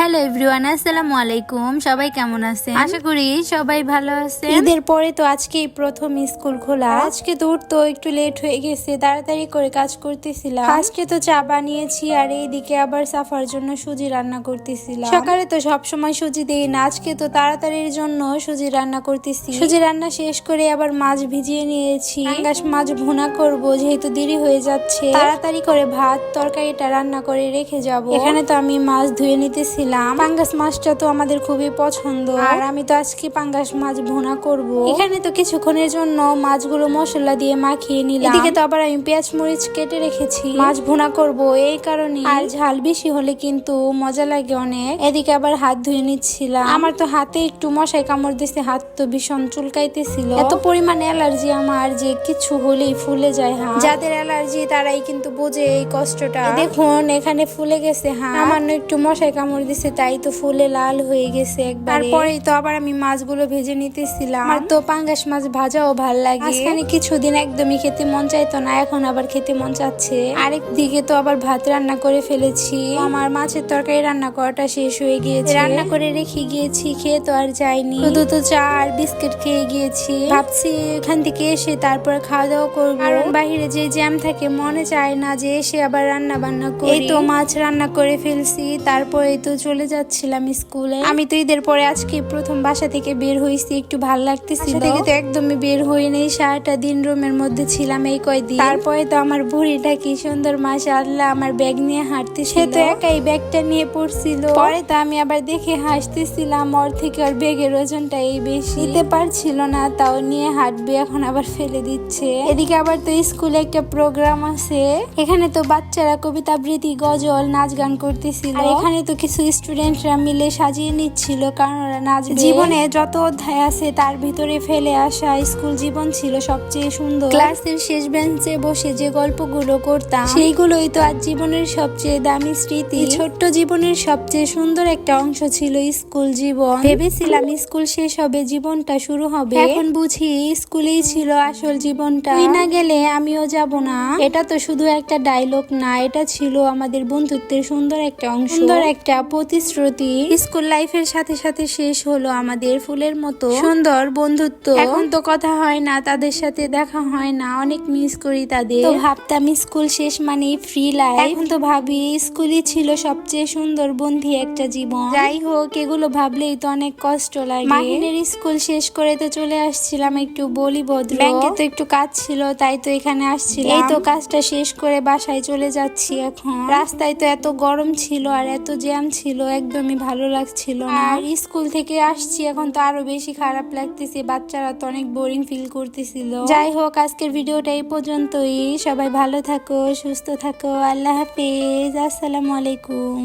Hello everyone, আসসালামু আলাইকুম। সবাই কেমন আছেন? আশা করি সবাই ভালো আছেন। ঈদের পরে তো আজকেই প্রথম স্কুল খোলা। আজকে তো উঠতে একটু লেট হয়ে গেছে, তাড়াতাড়ি করে কাজ করতেছিলাম। আজকে তো চা বানিয়েছি আর এইদিকে আবার সাফার জন্য সুজি রান্না করতেছিলাম। সকালে তো সবসময় সুজি দেই না, আজকে তো তাড়াতাড়ির জন্য সুজি রান্না করতেছি। সুজি রান্না শেষ করে আবার মাছ ভিজিয়ে নিয়েছি। পাঙ্গাস মাছ ভুনা করব, যেহেতু দেরি হয়ে যাচ্ছে। তাড়াতাড়ি করে ভাত তরকারিটা রান্না করে রেখে যাব। এখানে তো আমি মাছ ধুয়ে নিতেছি। পাঙ্গাস মাছটা তো আমাদের খুবই পছন্দ, আর আমি তো আজকে পাঙ্গাস মাছ ভুনা করব। এখানে তো কিছুক্ষণের জন্য মাছগুলো মশলা দিয়ে মাখিয়ে নিলাম। এদিকে তো আবার আমি পেঁয়াজ মরিচ কেটে রেখেছি, মাছ ভুনা করব এই কারণে। আর ঝাল বেশি হলে কিন্তু মজা লাগে অনেক। এদিকে আবার হাত ধুয়ে নিচ্ছিলাম। আমার তো হাতে একটু মশাই কামড় দিছে, হাত তো ভীষণ চুলকাইতেছিল। এত পরিমাণ অ্যালার্জি আমার যে কিছু হলেই ফুলে যায় হাত। যাদের অ্যালার্জি তারাই কিন্তু বোঝে এই কষ্টটা। দেখুন এখানে ফুলে গেছে হাত, সামান্য একটু মশাই কামড় দিছে তাই তো ফুলে লাল হয়ে গেছে একবার। তারপরেই তো আবার আমি মাছগুলো ভেজে নিতেছিলাম। আমার তো পাঙ্গাস মাছ ভাজাও ভাল লাগে। মাঝখানে কিছুদিন একদমই খেতে মন চাইতো না, এখন আবার খেতে মন চাচ্ছে। আরেক দিকে তো আবার ভাত রান্না করে ফেলেছি। আমার মাছের তরকারি রান্না করাটা শেষ হয়ে গিয়েছে, রান্না করে রেখে গিয়েছি। খেয়ে তো আর যাইনি, শুধু তো চা আর বিস্কিট খেয়ে গিয়েছি। ভাবছি এখান থেকে এসে তারপরে খাওয়া দাওয়া করবো, কারণ বাহিরে যে জ্যাম থাকে মনে চায় না যে এসে আবার রান্না বান্না করি। এই তো মাছ রান্না করে ফেলছি, তারপরে তো চলে যাচ্ছিলাম স্কুলে। আমি তো ঈদের পরে আজকে প্রথম বাসা থেকে বের হয়েছি, একটু ভাল লাগতেছিল। থেকে তো একদমই বের হই নেই, সারাটা দিন রুমের মধ্যে ছিলাম এই কয়দিন। তারপরে তো আমার বুড়িটা কি সুন্দর মাশাআল্লাহ আমার ব্যাগ নিয়ে হাঁটতেছিল। সে তো একাই ব্যাগটা নিয়ে পড়ছিল। পরে তো আমি আবার দেখে হাসতেছিলাম, ওর থেকে ওর ব্যাগের ওজনটা এই বেশি, নিতে পারছিল না, তাও নিয়ে হাঁটবে, এখন আবার ফেলে দিচ্ছে। এদিকে আবার তো স্কুলে একটা প্রোগ্রাম আছে, এখানে তো বাচ্চারা কবিতা আবৃত্তি গজল নাচ গান করতেছিল। আর এখানে তো কিছু স্টুডেন্টরা মিলে সাজিয়ে নিচ্ছিল, কারণ ওরা নাচবে। জীবনে যত অধ্যায় আছে তার ভিতরে ফেলে আসা স্কুল জীবন ছিল সবচেয়ে সুন্দর। ক্লাসের শেষ বেঞ্চে বসে যে গল্পগুলো করতাম সেইগুলোই তো আজ জীবনের সবচেয়ে দামি স্মৃতি। ছোট্ট জীবনের সবচেয়ে সুন্দর একটা অংশ ছিল স্কুল জীবন। ভেবেছিলাম স্কুল শেষ হবে, জীবনটা শুরু হবে, এখন বুঝি স্কুলেই ছিল আসল জীবনটা। তুই না গেলে আমিও যাব না, এটা তো শুধু একটা ডায়লগ না, এটা ছিল আমাদের বন্ধুত্বের সুন্দর একটা অংশ, সুন্দর একটা প্রতিশ্রুতি। স্কুল লাইফের সাথে সাথে শেষ হলো আমাদের ফুলের মতো সুন্দর বন্ধুত্ব। এখন তো কথা হয় না, তাদের সাথে দেখা হয় না, অনেক মিস করি তাদের। তো ভাবতাম স্কুল শেষ মানে ফ্রি লাইফ, এখন তো ভাবি স্কুলই ছিল সবচেয়ে সুন্দর বন্ধু একটা জীবন। যাই হোক, এগুলো ভাবলেই তো অনেক কষ্ট লাগে। মাহিনের স্কুল শেষ করে তো চলে আসছিলাম একটু বলি ভদ্র, ব্যাংকে তো একটু কাজ ছিল তাই তো এখানে আসছিলাম। এই তো কাজটা শেষ করে বাসায় চলে যাচ্ছি। এখন রাস্তায় তো এত গরম ছিল আর এত জ্যাম ছিল, একদমই ভালো লাগছিল না। আর স্কুল থেকে আসছি, এখন তো আরো বেশি খারাপ লাগতেছে, বাচ্চারা তো অনেক বোরিং ফিল করতেছিল। যাই হোক, আজকের ভিডিওটা এই পর্যন্তই। সবাই ভালো থাকো, সুস্থ থাকো, আল্লাহ হাফেজ, আসসালামু আলাইকুম।